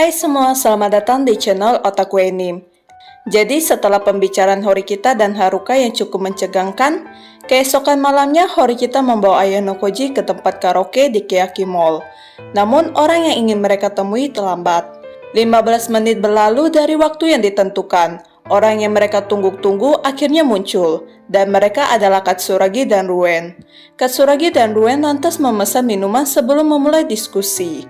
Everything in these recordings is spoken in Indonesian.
Hai semua, selamat datang di channel Otaku Anime. Jadi setelah pembicaraan Horikita dan Haruka yang cukup mencegangkan, keesokan malamnya Horikita membawa Ayano Koji ke tempat karaoke di Keyaki Mall. Namun orang yang ingin mereka temui terlambat. 15 menit berlalu dari waktu yang ditentukan. Orang yang mereka tunggu-tunggu akhirnya muncul, dan mereka adalah Katsuragi dan Ruen. Katsuragi dan Ruen lantas memesan minuman sebelum memulai diskusi.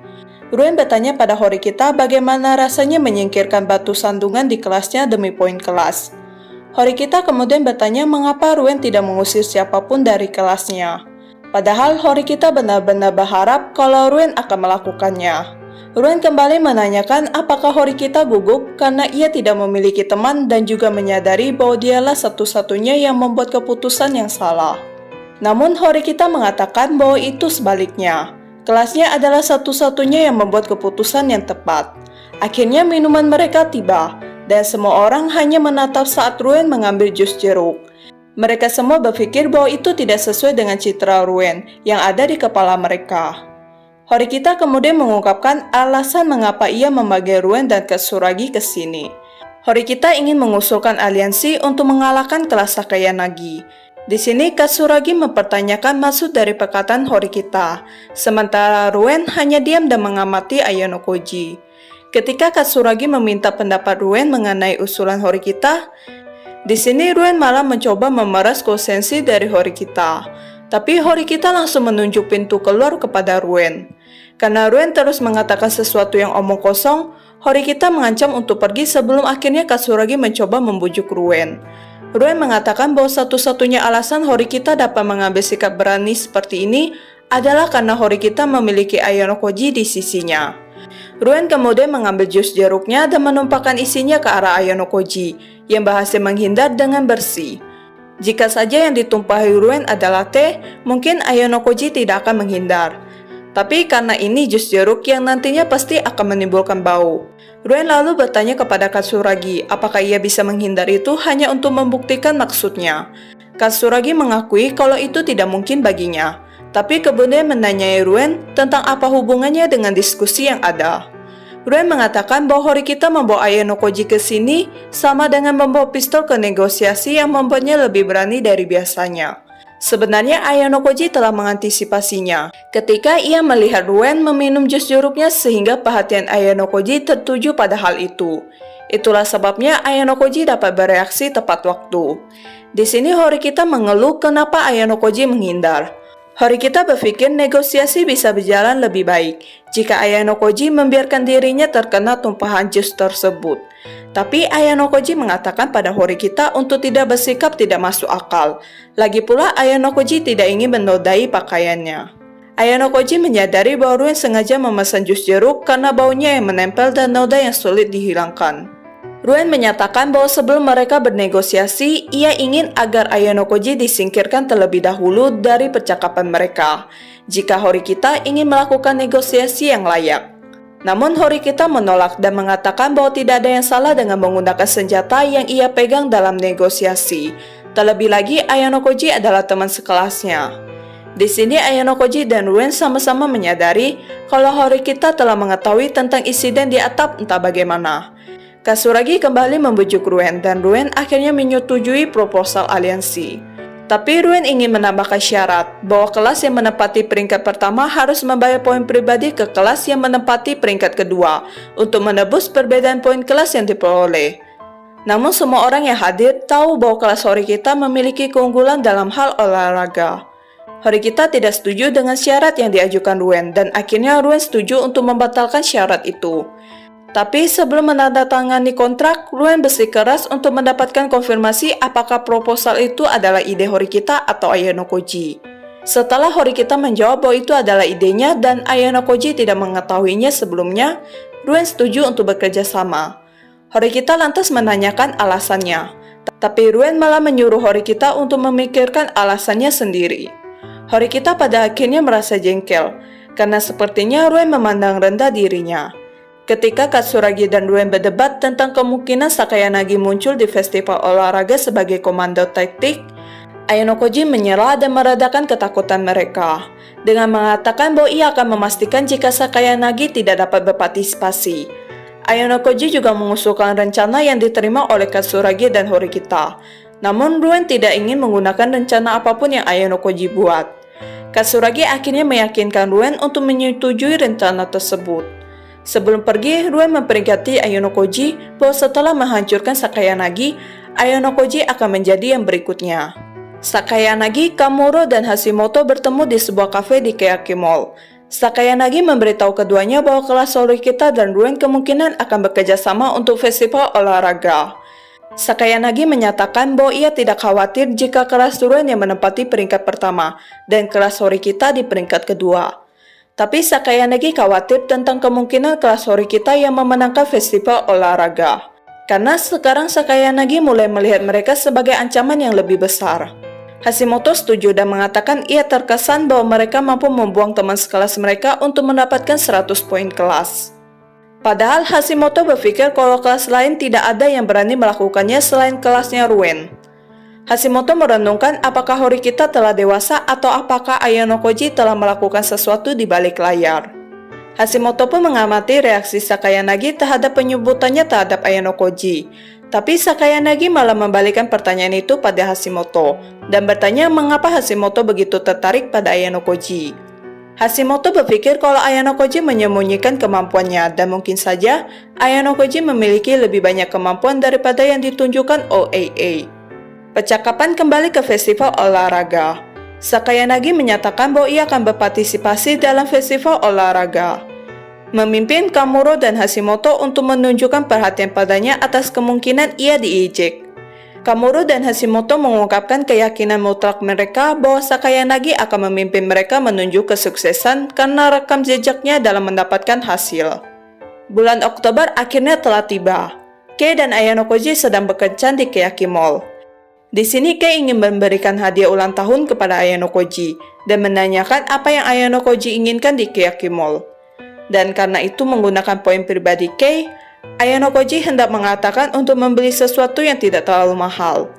Ruen bertanya pada Horikita bagaimana rasanya menyingkirkan batu sandungan di kelasnya demi poin kelas. Horikita kemudian bertanya mengapa Ruen tidak mengusir siapapun dari kelasnya. Padahal Horikita benar-benar berharap kalau Ruen akan melakukannya. Ruen kembali menanyakan apakah Horikita gugup karena ia tidak memiliki teman dan juga menyadari bahwa dialah satu-satunya yang membuat keputusan yang salah. Namun Horikita mengatakan bahwa itu sebaliknya. Kelasnya adalah satu-satunya yang membuat keputusan yang tepat. Akhirnya minuman mereka tiba, dan semua orang hanya menatap saat Ruen mengambil jus jeruk. Mereka semua berpikir bahwa itu tidak sesuai dengan citra Ruen yang ada di kepala mereka. Horikita kemudian mengungkapkan alasan mengapa ia memanggil Ruen dan Katsuragi ke sini. Horikita ingin mengusulkan aliansi untuk mengalahkan kelas Sakayanagi. Di sini Katsuragi mempertanyakan maksud dari perkataan Horikita, sementara Ruen hanya diam dan mengamati Ayano Koji. Ketika Katsuragi meminta pendapat Ruen mengenai usulan Horikita, di sini Ruen malah mencoba memeras konsensi dari Horikita. Tapi Horikita langsung menunjuk pintu keluar kepada Ruen. Karena Ruen terus mengatakan sesuatu yang omong kosong, Horikita mengancam untuk pergi sebelum akhirnya Katsuragi mencoba membujuk Ruen. Ruen mengatakan bahwa satu-satunya alasan Horikita dapat mengambil sikap berani seperti ini adalah karena Horikita memiliki Ayano Koji di sisinya. Ruen kemudian mengambil jus jeruknya dan menumpahkan isinya ke arah Ayano Koji, yang berhasil menghindar dengan bersih. Jika saja yang ditumpahi Ruen adalah teh, mungkin Ayano Koji tidak akan menghindar. Tapi karena ini jus jeruk yang nantinya pasti akan menimbulkan bau. Ruen lalu bertanya kepada Katsuragi apakah ia bisa menghindar itu hanya untuk membuktikan maksudnya. Katsuragi mengakui kalau itu tidak mungkin baginya, tapi kemudian menanyai Ruen tentang apa hubungannya dengan diskusi yang ada. Ruen mengatakan bahwa Horikita membawa Ayano Koji ke sini sama dengan membawa pistol ke negosiasi yang membuatnya lebih berani dari biasanya. Sebenarnya Ayano Koji telah mengantisipasinya ketika ia melihat Ruen meminum jus jeruknya sehingga perhatian Ayano Koji tertuju pada hal itu. Itulah sebabnya Ayano Koji dapat bereaksi tepat waktu. Di sini Horikita mengeluh kenapa Ayano Koji menghindar. Horikita berpikir negosiasi bisa berjalan lebih baik jika Ayano Koji membiarkan dirinya terkena tumpahan jus tersebut. Tapi Ayano Koji mengatakan pada Horikita untuk tidak bersikap tidak masuk akal. Lagi pula Ayano Koji tidak ingin menodai pakaiannya. Ayano Koji menyadari bahwa Ruen sengaja memesan jus jeruk karena baunya yang menempel dan noda yang sulit dihilangkan. Ruen menyatakan bahwa sebelum mereka bernegosiasi, ia ingin agar Ayano Koji disingkirkan terlebih dahulu dari percakapan mereka, jika Horikita ingin melakukan negosiasi yang layak. Namun Horikita menolak dan mengatakan bahwa tidak ada yang salah dengan menggunakan senjata yang ia pegang dalam negosiasi. Terlebih lagi Ayano Koji adalah teman sekelasnya. Di sini Ayano Koji dan Ruen sama-sama menyadari kalau Horikita telah mengetahui tentang insiden di atap entah bagaimana. Katsuragi kembali membujuk Ruen dan Ruen akhirnya menyetujui proposal aliansi. Tapi Ruen ingin menambahkan syarat bahwa kelas yang menempati peringkat pertama harus membayar poin pribadi ke kelas yang menempati peringkat kedua untuk menebus perbedaan poin kelas yang diperoleh. Namun semua orang yang hadir tahu bahwa kelas Horikita memiliki keunggulan dalam hal olahraga. Horikita tidak setuju dengan syarat yang diajukan Ruen dan akhirnya Ruen setuju untuk membatalkan syarat itu. Tapi sebelum menandatangani kontrak, Ruen bersikeras untuk mendapatkan konfirmasi apakah proposal itu adalah ide Horikita atau Ayano Koji. Setelah Horikita menjawab bahwa itu adalah idenya dan Ayano Koji tidak mengetahuinya sebelumnya, Ruen setuju untuk bekerja sama. Horikita lantas menanyakan alasannya, tapi Ruen malah menyuruh Horikita untuk memikirkan alasannya sendiri. Horikita pada akhirnya merasa jengkel, karena sepertinya Ruen memandang rendah dirinya. Ketika Katsuragi dan Ruen berdebat tentang kemungkinan Sakayanagi muncul di festival olahraga sebagai komando taktik, Ayano Koji menyerah dan meredakan ketakutan mereka dengan mengatakan bahwa ia akan memastikan jika Sakayanagi tidak dapat berpartisipasi. Ayano Koji juga mengusulkan rencana yang diterima oleh Katsuragi dan Horikita. Namun Ruen tidak ingin menggunakan rencana apapun yang Ayano Koji buat. Katsuragi akhirnya meyakinkan Ruen untuk menyetujui rencana tersebut. Sebelum pergi, Ruen memperingati Ayano Koji bahwa setelah menghancurkan Sakayanagi, Ayano Koji akan menjadi yang berikutnya. Sakayanagi, Kamuro, dan Hashimoto bertemu di sebuah kafe di Keaki Mall. Sakayanagi memberitahu keduanya bahwa kelas Horikita dan Ruen kemungkinan akan bekerja sama untuk festival olahraga. Sakayanagi menyatakan bahwa ia tidak khawatir jika kelas Ruen yang menempati peringkat pertama dan kelas Horikita di peringkat kedua. Tapi Sakayanagi khawatir tentang kemungkinan kelas Horikita yang memenangkan festival olahraga. Karena sekarang Sakayanagi mulai melihat mereka sebagai ancaman yang lebih besar. Hashimoto setuju dan mengatakan ia terkesan bahwa mereka mampu membuang teman sekelas mereka untuk mendapatkan 100 poin kelas. Padahal Hashimoto berpikir kalau kelas lain tidak ada yang berani melakukannya selain kelasnya Ruen. Hashimoto merenungkan apakah Horikita telah dewasa atau apakah Ayano Koji telah melakukan sesuatu di balik layar. Hashimoto pun mengamati reaksi Sakayanagi terhadap penyebutannya terhadap Ayano Koji. Tapi Sakayanagi malah membalikkan pertanyaan itu pada Hashimoto dan bertanya mengapa Hashimoto begitu tertarik pada Ayano Koji. Hashimoto berpikir kalau Ayano Koji menyembunyikan kemampuannya dan mungkin saja Ayano Koji memiliki lebih banyak kemampuan daripada yang ditunjukkan OAA. Percakapan kembali ke festival olahraga. Sakayanagi menyatakan bahwa ia akan berpartisipasi dalam festival olahraga. Memimpin Kamuro dan Hashimoto untuk menunjukkan perhatian padanya atas kemungkinan ia diejek. Kamuro dan Hashimoto mengungkapkan keyakinan mutlak mereka bahwa Sakayanagi akan memimpin mereka menuju kesuksesan karena rekam jejaknya dalam mendapatkan hasil. Bulan Oktober akhirnya telah tiba. Kei dan Ayano Koji sedang berkencan di Keaki Mall. Di sini Kei ingin memberikan hadiah ulang tahun kepada Ayano Koji dan menanyakan apa yang Ayano Koji inginkan di Keaki Mall. Dan karena itu menggunakan poin pribadi Kei, Ayano Koji hendak mengatakan untuk membeli sesuatu yang tidak terlalu mahal.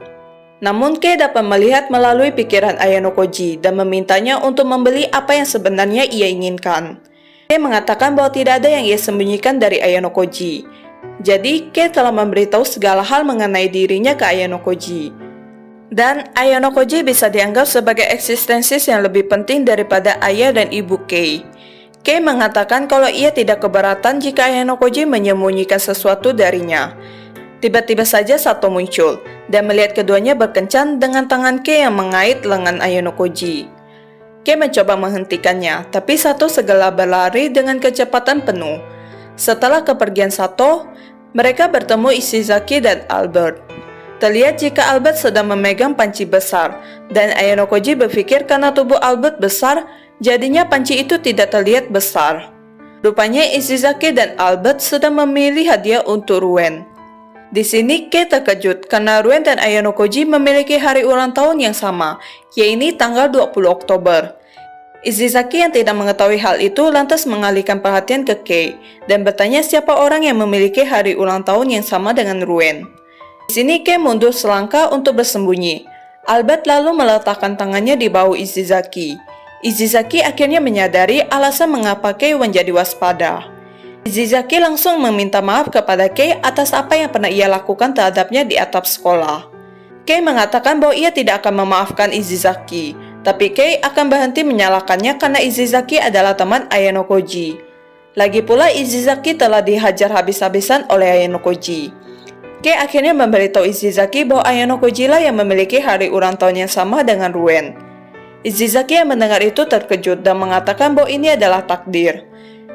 Namun Kei dapat melihat melalui pikiran Ayano Koji dan memintanya untuk membeli apa yang sebenarnya ia inginkan. Kei mengatakan bahwa tidak ada yang ia sembunyikan dari Ayano Koji. Jadi Kei telah memberitahu segala hal mengenai dirinya ke Ayano Koji. Dan Ayano Koji bisa dianggap sebagai eksistensis yang lebih penting daripada ayah dan ibu Kei. Kei mengatakan kalau ia tidak keberatan jika Ayano Koji menyembunyikan sesuatu darinya. Tiba-tiba saja Sato muncul dan melihat keduanya berkencan dengan tangan Kei yang mengait lengan Ayano Koji. Kei mencoba menghentikannya, tapi Sato segera berlari dengan kecepatan penuh. Setelah kepergian Sato, mereka bertemu Ishizaki dan Albert. Terlihat jika Albert sedang memegang panci besar, dan Ayano Koji berpikir karena tubuh Albert besar, jadinya panci itu tidak terlihat besar. Rupanya Ishizaki dan Albert sedang memilih hadiah untuk Ruen. Di sini Kei terkejut karena Ruen dan Ayano Koji memiliki hari ulang tahun yang sama, yaitu tanggal 20 Oktober. Ishizaki yang tidak mengetahui hal itu lantas mengalihkan perhatian ke Kei dan bertanya siapa orang yang memiliki hari ulang tahun yang sama dengan Ruen. Di sini Kei mundur selangkah untuk bersembunyi. Albert lalu meletakkan tangannya di bahu Ishizaki. Ishizaki akhirnya menyadari alasan mengapa Kei menjadi waspada. Ishizaki langsung meminta maaf kepada Kei atas apa yang pernah ia lakukan terhadapnya di atap sekolah. Kei mengatakan bahwa ia tidak akan memaafkan Ishizaki, tapi Kei akan berhenti menyalahkannya karena Ishizaki adalah teman Ayano Koji. Lagi pula Ishizaki telah dihajar habis-habisan oleh Ayano Koji. Kei akhirnya memberitahu Ishizaki bahwa Ayano Koji lah yang memiliki hari ulang tahun yang sama dengan Ruen. Ishizaki yang mendengar itu terkejut dan mengatakan bahwa ini adalah takdir.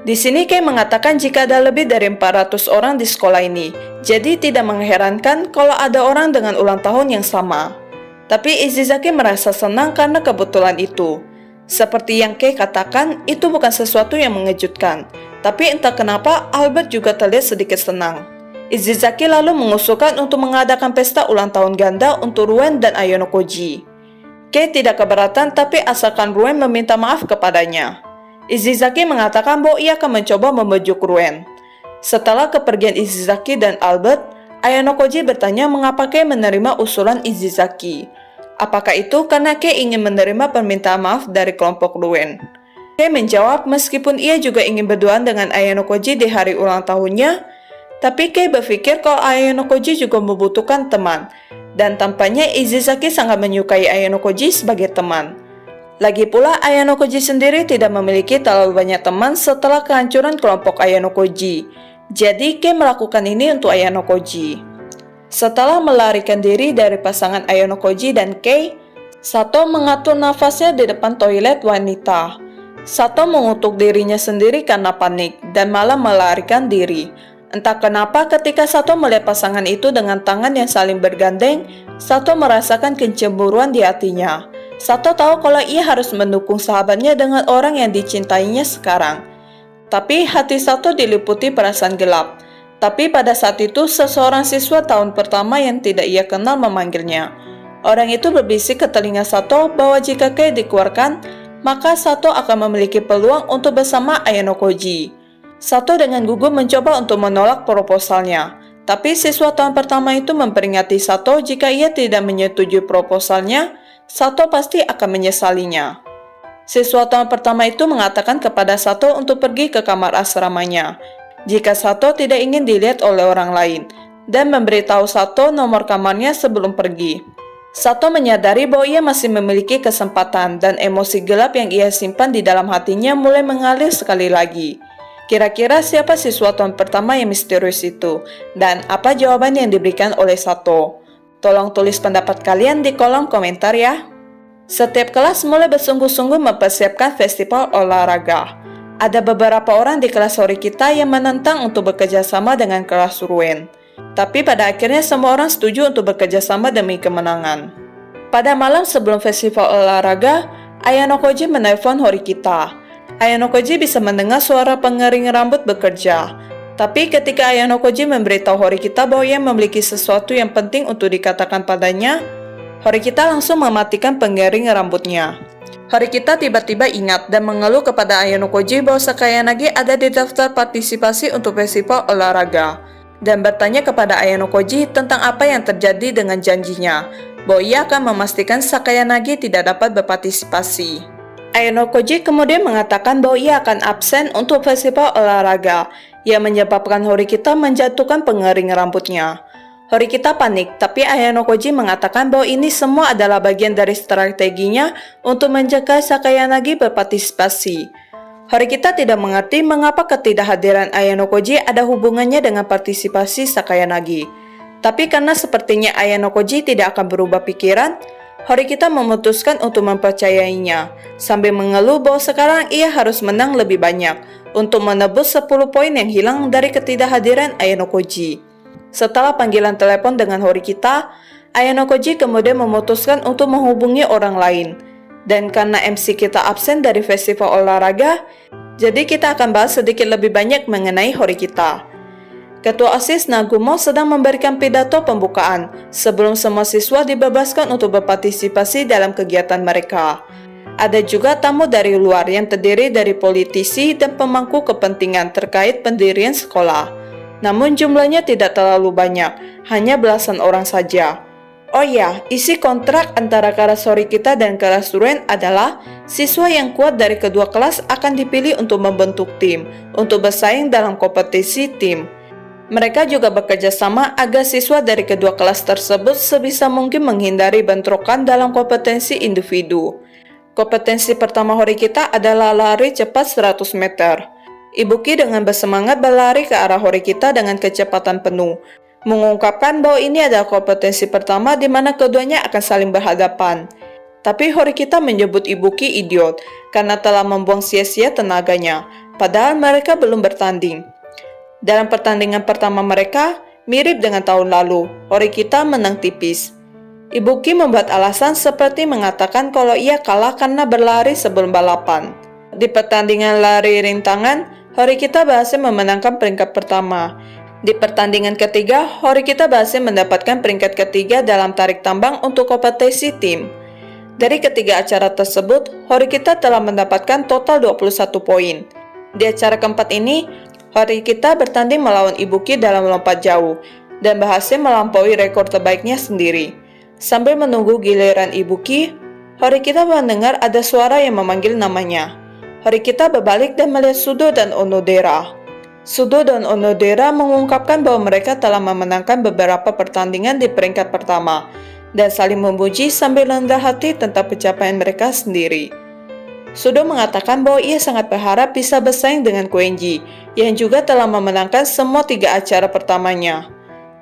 Di sini Kei mengatakan jika ada lebih dari 400 orang di sekolah ini, jadi tidak mengherankan kalau ada orang dengan ulang tahun yang sama. Tapi Ishizaki merasa senang karena kebetulan itu. Seperti yang Kei katakan, itu bukan sesuatu yang mengejutkan. Tapi entah kenapa Albert juga terlihat sedikit senang. Ishizaki lalu mengusulkan untuk mengadakan pesta ulang tahun ganda untuk Ruen dan Ayano Koji. Kei tidak keberatan tapi asalkan Ruen meminta maaf kepadanya. Ishizaki mengatakan bahwa ia akan mencoba membujuk Ruen. Setelah kepergian Ishizaki dan Albert, Ayano Koji bertanya mengapa Kei menerima usulan Ishizaki. Apakah itu karena Kei ingin menerima permintaan maaf dari kelompok Ruen? Kei menjawab meskipun ia juga ingin berduaan dengan Ayano Koji di hari ulang tahunnya, Tapi Kei berpikir kalau Ayanokoji juga membutuhkan teman, dan tampaknya Izizaki sangat menyukai Ayanokoji sebagai teman. Lagi pula, Ayanokoji sendiri tidak memiliki terlalu banyak teman setelah kehancuran kelompok Ayanokoji. Jadi, Kei melakukan ini untuk Ayanokoji. Setelah melarikan diri dari pasangan Ayanokoji dan Kei, Sato mengatur nafasnya di depan toilet wanita. Sato mengutuk dirinya sendiri karena panik dan malah melarikan diri. Entah kenapa ketika Sato melihat pasangan itu dengan tangan yang saling bergandeng, Sato merasakan kecemburuan di hatinya. Sato tahu kalau ia harus mendukung sahabatnya dengan orang yang dicintainya sekarang. Tapi hati Sato diliputi perasaan gelap. Tapi pada saat itu seseorang siswa tahun pertama yang tidak ia kenal memanggilnya. Orang itu berbisik ke telinga Sato bahwa jika Kei dikeluarkan, maka Sato akan memiliki peluang untuk bersama Ayanokoji. Sato dengan gugup mencoba untuk menolak proposalnya. Tapi siswa tahun pertama itu memperingati Sato jika ia tidak menyetujui proposalnya, Sato pasti akan menyesalinya. Siswa tahun pertama itu mengatakan kepada Sato untuk pergi ke kamar asramanya jika Sato tidak ingin dilihat oleh orang lain, dan memberitahu Sato nomor kamarnya sebelum pergi. Sato menyadari bahwa ia masih memiliki kesempatan dan emosi gelap yang ia simpan di dalam hatinya mulai mengalir sekali lagi. Kira-kira siapa siswa tahun pertama yang misterius itu? Dan apa jawaban yang diberikan oleh Sato? Tolong tulis pendapat kalian di kolom komentar ya. Setiap kelas mulai bersungguh-sungguh mempersiapkan festival olahraga. Ada beberapa orang di kelas Horikita yang menentang untuk bekerja sama dengan kelas Ruen. Tapi pada akhirnya semua orang setuju untuk bekerja sama demi kemenangan. Pada malam sebelum festival olahraga, Ayanokoji menelpon Horikita. Ayanokoji bisa mendengar suara pengering rambut bekerja. Tapi ketika Ayanokoji memberitahu Horikita bahwa ia memiliki sesuatu yang penting untuk dikatakan padanya, Horikita langsung mematikan pengering rambutnya. Horikita tiba-tiba ingat dan mengeluh kepada Ayanokoji bahwa Sakayanagi ada di daftar partisipasi untuk festival olahraga, dan bertanya kepada Ayanokoji tentang apa yang terjadi dengan janjinya, bahwa ia akan memastikan Sakayanagi tidak dapat berpartisipasi. Ayanokoji kemudian mengatakan bahwa ia akan absen untuk festival olahraga, yang menyebabkan Horikita menjatuhkan pengering rambutnya. Horikita panik, tapi Ayanokoji mengatakan bahwa ini semua adalah bagian dari strateginya untuk mencegah Sakayanagi berpartisipasi. Horikita tidak mengerti mengapa ketidakhadiran Ayanokoji ada hubungannya dengan partisipasi Sakayanagi. Tapi karena sepertinya Ayanokoji tidak akan berubah pikiran, Horikita memutuskan untuk mempercayainya, sambil mengeluh bahwa sekarang ia harus menang lebih banyak untuk menebus 10 poin yang hilang dari ketidakhadiran Ayanokoji. Setelah panggilan telepon dengan Horikita, Ayanokoji kemudian memutuskan untuk menghubungi orang lain. Dan karena MC kita absen dari festival olahraga, jadi kita akan bahas sedikit lebih banyak mengenai Horikita. Ketua OSIS Nagumo sedang memberikan pidato pembukaan sebelum semua siswa dibebaskan untuk berpartisipasi dalam kegiatan mereka. Ada juga tamu dari luar yang terdiri dari politisi dan pemangku kepentingan terkait pendirian sekolah. Namun jumlahnya tidak terlalu banyak, hanya belasan orang saja. Oh ya, isi kontrak antara kelas Horikita dan kelas Ruen adalah siswa yang kuat dari kedua kelas akan dipilih untuk membentuk tim, untuk bersaing dalam kompetisi tim. Mereka juga bekerja sama agar siswa dari kedua kelas tersebut sebisa mungkin menghindari bentrokan dalam kompetensi individu. Kompetensi pertama Horikita adalah lari cepat 100 meter. Ibuki dengan bersemangat berlari ke arah Horikita dengan kecepatan penuh, mengungkapkan bahwa ini adalah kompetensi pertama di mana keduanya akan saling berhadapan. Tapi Horikita menyebut Ibuki idiot karena telah membuang sia-sia tenaganya, padahal mereka belum bertanding. Dalam pertandingan pertama mereka, mirip dengan tahun lalu, Horikita menang tipis. Ibuki membuat alasan seperti mengatakan kalau ia kalah karena berlari sebelum balapan. Di pertandingan lari rintangan, Horikita berhasil memenangkan peringkat pertama. Di pertandingan ketiga, Horikita berhasil mendapatkan peringkat ketiga dalam tarik tambang untuk kompetisi tim. Dari ketiga acara tersebut, Horikita telah mendapatkan total 21 poin. Di acara keempat ini, Horikita bertanding melawan Ibuki dalam lompat jauh dan berhasil melampaui rekor terbaiknya sendiri. Sambil menunggu giliran Ibuki, Horikita mendengar ada suara yang memanggil namanya. Horikita berbalik dan melihat Sudo dan Onodera. Sudo dan Onodera mengungkapkan bahwa mereka telah memenangkan beberapa pertandingan di peringkat pertama dan saling memuji sambil rendah hati tentang pencapaian mereka sendiri. Sudo mengatakan bahwa ia sangat berharap bisa bersaing dengan Koenji yang juga telah memenangkan semua 3 acara pertamanya.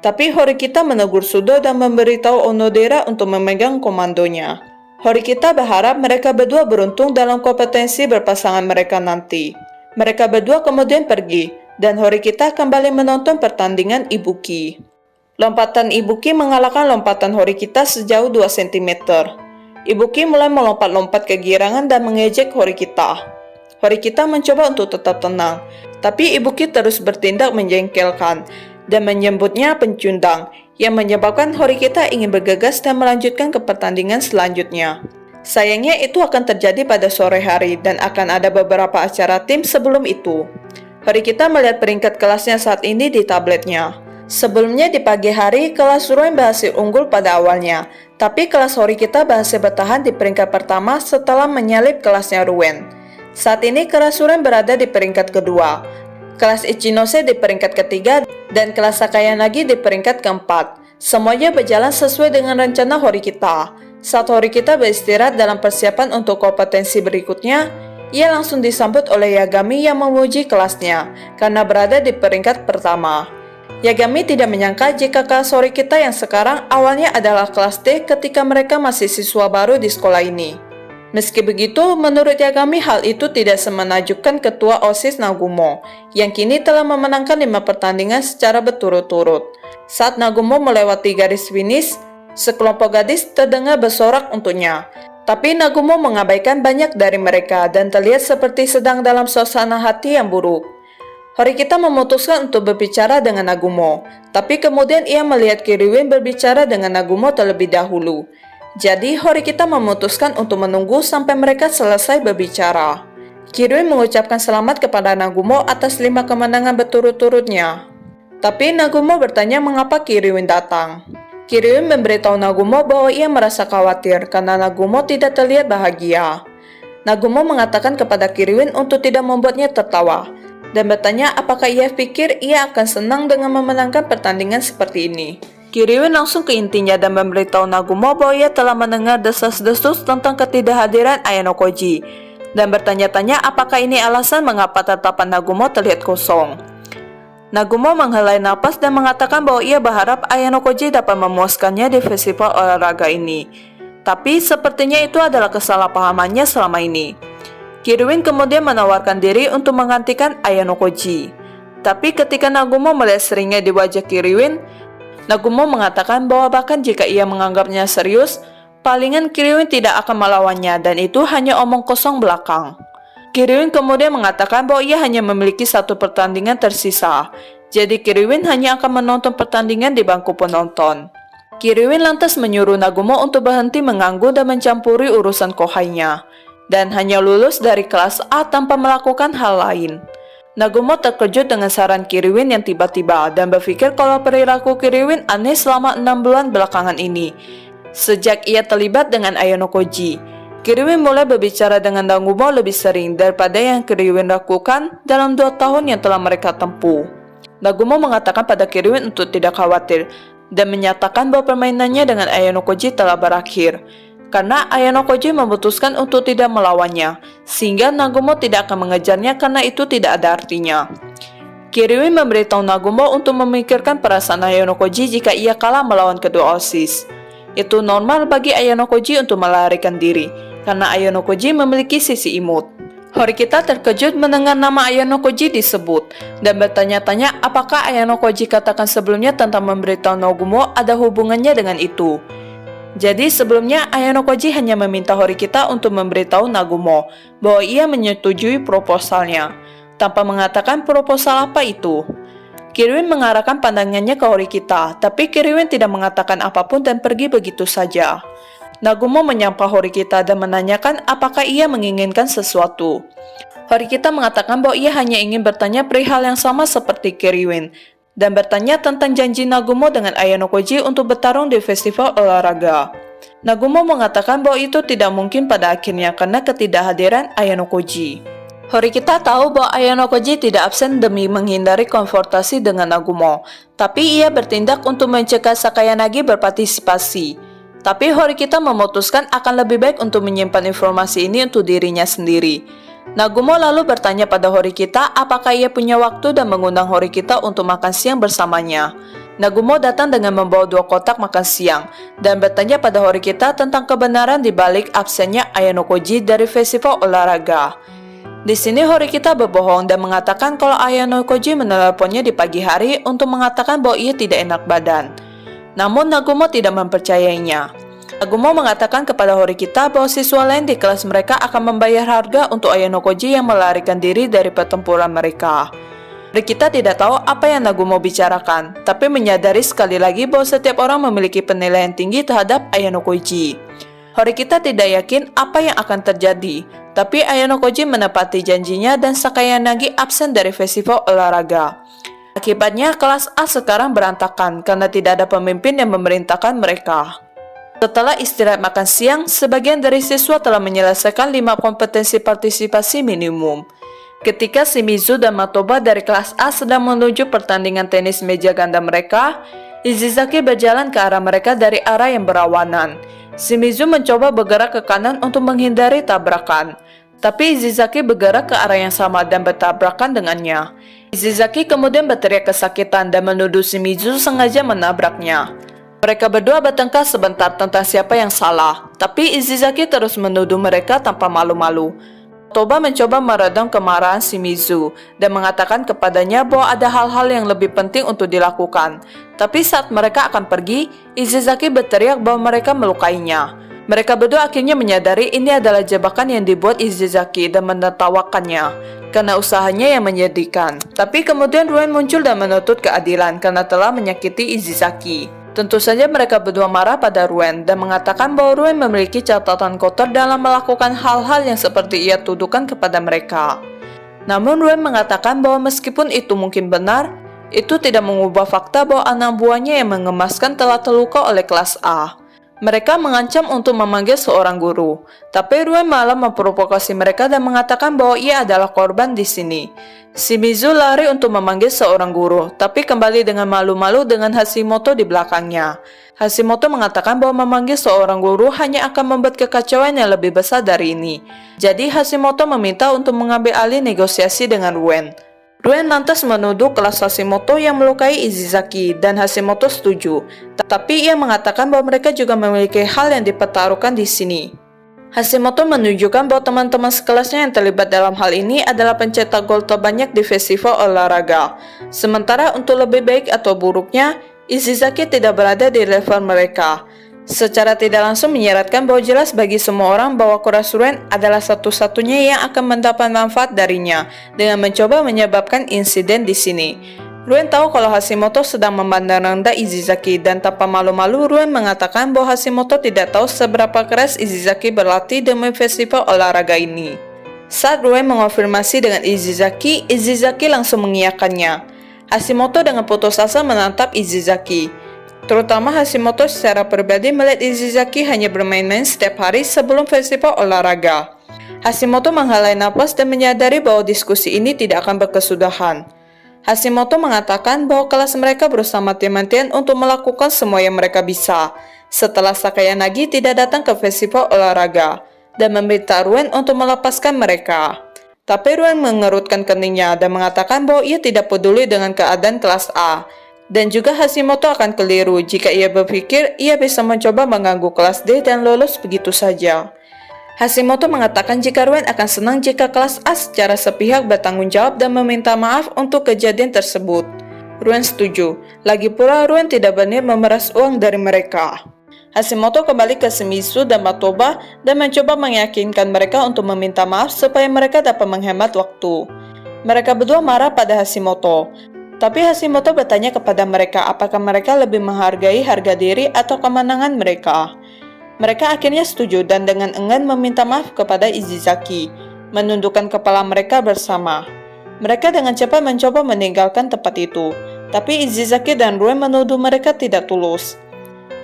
Tapi Horikita menegur Sudo dan memberitahu Onodera untuk memegang komandonya. Horikita berharap mereka berdua beruntung dalam kompetensi berpasangan mereka nanti. Mereka berdua kemudian pergi, dan Horikita kembali menonton pertandingan Ibuki. Lompatan Ibuki mengalahkan lompatan Horikita sejauh 2 cm. Ibuki mulai melompat-lompat kegirangan dan mengejek Horikita. Horikita mencoba untuk tetap tenang, tapi Ibuki terus bertindak menjengkelkan dan menyebutnya pencundang, yang menyebabkan Horikita ingin bergegas dan melanjutkan ke pertandingan selanjutnya. Sayangnya itu akan terjadi pada sore hari dan akan ada beberapa acara tim sebelum itu. Horikita melihat peringkat kelasnya saat ini di tabletnya. Sebelumnya di pagi hari, kelas Ruen berhasil unggul pada awalnya, tapi kelas Horikita berhasil bertahan di peringkat pertama setelah menyalip kelasnya Ruen. Saat ini kelas Ruen berada di peringkat kedua, kelas Ichinose di peringkat ketiga, dan kelas Sakayanagi di peringkat keempat. Semuanya berjalan sesuai dengan rencana Horikita. Saat Horikita beristirahat dalam persiapan untuk kompetensi berikutnya, ia langsung disambut oleh Yagami yang memuji kelasnya karena berada di peringkat pertama. Yagami tidak menyangka jika kelas Horikita yang sekarang awalnya adalah kelas D ketika mereka masih siswa baru di sekolah ini. Meski begitu, menurut Yagami hal itu tidak semenakjubkan ketua OSIS Nagumo yang kini telah memenangkan 5 pertandingan secara berturut-turut. Saat Nagumo melewati garis finish, sekelompok gadis terdengar bersorak untuknya. Tapi Nagumo mengabaikan banyak dari mereka dan terlihat seperti sedang dalam suasana hati yang buruk. Horikita memutuskan untuk berbicara dengan Nagumo, tapi kemudian ia melihat Kiriwin berbicara dengan Nagumo terlebih dahulu. Jadi Horikita memutuskan untuk menunggu sampai mereka selesai berbicara. Kiriwin mengucapkan selamat kepada Nagumo atas 5 kemenangan berturut-turutnya. Tapi Nagumo bertanya mengapa Kiriwin datang. Kiriwin memberitahu Nagumo bahwa ia merasa khawatir karena Nagumo tidak terlihat bahagia. Nagumo mengatakan kepada Kiriwin untuk tidak membuatnya tertawa, dan bertanya apakah ia pikir ia akan senang dengan memenangkan pertandingan seperti ini. Kiriwin langsung ke intinya dan memberitahu Nagumo bahwa ia telah mendengar desas-desus tentang ketidakhadiran Ayano Koji, dan bertanya-tanya apakah ini alasan mengapa tatapan Nagumo terlihat kosong. Nagumo menghela napas dan mengatakan bahwa ia berharap Ayano Koji dapat memuaskannya di festival olahraga ini. Tapi sepertinya itu adalah kesalahpahamannya selama ini. Kiriwin kemudian menawarkan diri untuk menggantikan Ayano Koji. Tapi ketika Nagumo melihat seringnya di wajah Kiriwin, Nagumo mengatakan bahwa bahkan jika ia menganggapnya serius, palingan Kiriwin tidak akan melawannya dan itu hanya omong kosong belakang. Kiriwin kemudian mengatakan bahwa ia hanya memiliki 1 pertandingan tersisa, jadi Kiriwin hanya akan menonton pertandingan di bangku penonton. Kiriwin lantas menyuruh Nagumo untuk berhenti mengganggu dan mencampuri urusan kohainya, dan hanya lulus dari kelas A tanpa melakukan hal lain. Nagumo terkejut dengan saran Kiriwin yang tiba-tiba dan berpikir kalau perilaku Kiriwin aneh selama 6 bulan belakangan ini, sejak ia terlibat dengan Ayano Koji. Kiriwin mulai berbicara dengan Nagumo lebih sering daripada yang Kiriwin lakukan dalam 2 tahun yang telah mereka tempuh. Nagumo mengatakan pada Kiriwin untuk tidak khawatir dan menyatakan bahwa permainannya dengan Ayano Koji telah berakhir karena Ayano Koji memutuskan untuk tidak melawannya, sehingga Nagumo tidak akan mengejarnya karena itu tidak ada artinya. Kiriwin memberitahu Nagumo untuk memikirkan perasaan Ayano Koji jika ia kalah melawan kedua OSIS. Itu normal bagi Ayano Koji untuk melarikan diri, karena Ayano Koji memiliki sisi imut. Horikita terkejut mendengar nama Ayano Koji disebut, dan bertanya-tanya apakah Ayano Koji katakan sebelumnya tentang memberitahu Nagumo ada hubungannya dengan itu. Jadi sebelumnya Ayano Koji hanya meminta Horikita untuk memberitahu Nagumo bahwa ia menyetujui proposalnya, tanpa mengatakan proposal apa itu. Kiriwin mengarahkan pandangannya ke Horikita, tapi Kiriwin tidak mengatakan apapun dan pergi begitu saja. Nagumo menyapa Horikita dan menanyakan apakah ia menginginkan sesuatu. Horikita mengatakan bahwa ia hanya ingin bertanya perihal yang sama seperti Kiriwin, dan bertanya tentang janji Nagumo dengan Ayano Koji untuk bertarung di festival olahraga. Nagumo mengatakan bahwa itu tidak mungkin pada akhirnya karena ketidakhadiran Ayano Koji. Horikita tahu bahwa Ayano Koji tidak absen demi menghindari konfrontasi dengan Nagumo, tapi ia bertindak untuk mencegah Sakayanagi berpartisipasi. Tapi Horikita memutuskan akan lebih baik untuk menyimpan informasi ini untuk dirinya sendiri. Nagumo lalu bertanya pada Horikita apakah ia punya waktu dan mengundang Horikita untuk makan siang bersamanya. Nagumo datang dengan membawa 2 kotak makan siang dan bertanya pada Horikita tentang kebenaran di balik absennya Ayano Koji dari festival olahraga. Di sini Horikita berbohong dan mengatakan kalau Ayano Koji menelponnya di pagi hari untuk mengatakan bahwa ia tidak enak badan. Namun Nagumo tidak mempercayainya. Nagumo mengatakan kepada Horikita bahwa siswa lain di kelas mereka akan membayar harga untuk Ayano Koji yang melarikan diri dari pertempuran mereka. Horikita tidak tahu apa yang Nagumo bicarakan, tapi menyadari sekali lagi bahwa setiap orang memiliki penilaian tinggi terhadap Ayano Koji. Horikita tidak yakin apa yang akan terjadi, tapi Ayano Koji menepati janjinya dan Sakayanagi absen dari festival olahraga. Akibatnya kelas A sekarang berantakan karena tidak ada pemimpin yang memerintahkan mereka. Setelah istirahat makan siang, sebagian dari siswa telah menyelesaikan 5 kompetensi partisipasi minimum. Ketika Shimizu dan Matoba dari kelas A sedang menuju pertandingan tenis meja ganda mereka, Izizaki berjalan ke arah mereka dari arah yang berlawanan. Shimizu mencoba bergerak ke kanan untuk menghindari tabrakan, tapi Izizaki bergerak ke arah yang sama dan bertabrakan dengannya. Izizaki kemudian berteriak kesakitan dan menuduh Shimizu sengaja menabraknya. Mereka berdua bertengkar sebentar tentang siapa yang salah, tapi Izizaki terus menuduh mereka tanpa malu-malu. Toba mencoba meredam kemarahan Shimizu dan mengatakan kepadanya bahwa ada hal-hal yang lebih penting untuk dilakukan. Tapi saat mereka akan pergi, Izizaki berteriak bahwa mereka melukainya. Mereka berdua akhirnya menyadari ini adalah jebakan yang dibuat Izizaki dan menertawakannya karena usahanya yang menyedihkan. Tapi kemudian Ruen muncul dan menuntut keadilan karena telah menyakiti Izizaki. Tentu saja mereka berdua marah pada Ruen dan mengatakan bahwa Ruen memiliki catatan kotor dalam melakukan hal-hal yang seperti ia tuduhkan kepada mereka. Namun Ruen mengatakan bahwa meskipun itu mungkin benar, itu tidak mengubah fakta bahwa anak buahnya yang mengemaskan telah terluka oleh kelas A. Mereka mengancam untuk memanggil seorang guru, tapi Ruen malah memprovokasi mereka dan mengatakan bahwa ia adalah korban di sini. Shimizu lari untuk memanggil seorang guru, tapi kembali dengan malu-malu dengan Hashimoto di belakangnya. Hashimoto mengatakan bahwa memanggil seorang guru hanya akan membuat kekacauan yang lebih besar dari ini. Jadi Hashimoto meminta untuk mengambil alih negosiasi dengan Ruen. Ruen lantas menuduh kelas Hashimoto yang melukai Izizaki dan Hashimoto setuju, tapi ia mengatakan bahwa mereka juga memiliki hal yang dipertaruhkan di sini. Hashimoto menunjukkan bahwa teman-teman sekelasnya yang terlibat dalam hal ini adalah pencetak gol terbanyak di festival olahraga. Sementara untuk lebih baik atau buruknya, Izizaki tidak berada di level mereka. Secara tidak langsung menyiratkan bahwa jelas bagi semua orang bahwa keras Ruen adalah satu-satunya yang akan mendapat manfaat darinya dengan mencoba menyebabkan insiden di sini. Ruen tahu kalau Hashimoto sedang memandang rendah Izizaki dan tanpa malu-malu Ruen mengatakan bahwa Hashimoto tidak tahu seberapa keras Izizaki berlatih demi festival olahraga ini. Saat Ruen mengonfirmasi dengan Izizaki, Izizaki langsung mengiyakannya. Hashimoto dengan putus asa menatap Izizaki. Terutama Hashimoto secara pribadi melihat Izizaki hanya bermain-main setiap hari sebelum festival olahraga. Hashimoto menghalai napas dan menyadari bahwa diskusi ini tidak akan berkesudahan. Hashimoto mengatakan bahwa kelas mereka berusaha mati-matian untuk melakukan semua yang mereka bisa setelah Sakayanagi tidak datang ke festival olahraga dan meminta Ruen untuk melepaskan mereka. Tapi Ruen mengerutkan keningnya dan mengatakan bahwa ia tidak peduli dengan keadaan kelas A. Dan juga Hashimoto akan keliru jika ia berpikir ia bisa mencoba mengganggu kelas D dan lolos begitu saja. Hashimoto mengatakan jika Ruen akan senang jika kelas A secara sepihak bertanggung jawab dan meminta maaf untuk kejadian tersebut. Ruen setuju, lagi pula Ruen tidak berniat memeras uang dari mereka. Hashimoto kembali ke Shimizu dan Matoba dan mencoba meyakinkan mereka untuk meminta maaf supaya mereka dapat menghemat waktu. Mereka berdua marah pada Hashimoto. Tapi Hashimoto bertanya kepada mereka apakah mereka lebih menghargai harga diri atau kemenangan mereka. Mereka akhirnya setuju dan dengan enggan meminta maaf kepada Izizaki, menundukkan kepala mereka bersama. Mereka dengan cepat mencoba meninggalkan tempat itu, tapi Izizaki dan Ruen menuduh mereka tidak tulus.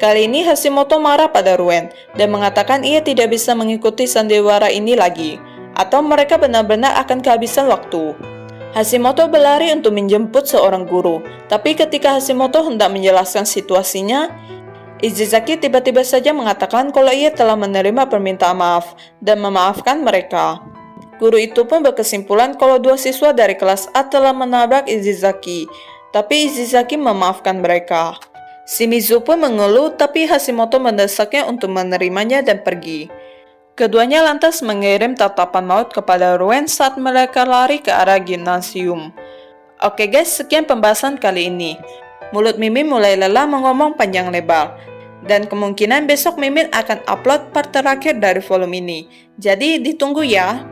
Kali ini Hashimoto marah pada Ruen dan mengatakan ia tidak bisa mengikuti sandiwara ini lagi. atau mereka benar-benar akan kehabisan waktu. Hashimoto berlari untuk menjemput seorang guru, tapi ketika Hashimoto hendak menjelaskan situasinya, Izizaki tiba-tiba saja mengatakan kalau ia telah menerima permintaan maaf dan memaafkan mereka. Guru itu pun berkesimpulan kalau dua siswa dari kelas A telah menabrak Izizaki, tapi Izizaki memaafkan mereka. Shimizu pun mengeluh, tapi Hashimoto mendesaknya untuk menerimanya dan pergi. Keduanya lantas mengirim tatapan maut kepada Ruen saat mereka lari ke arah gimnasium. Oke guys, sekian pembahasan kali ini. Mulut Mimin mulai lelah mengomong panjang lebar. Dan kemungkinan besok Mimin akan upload part terakhir dari volume ini. Jadi ditunggu ya.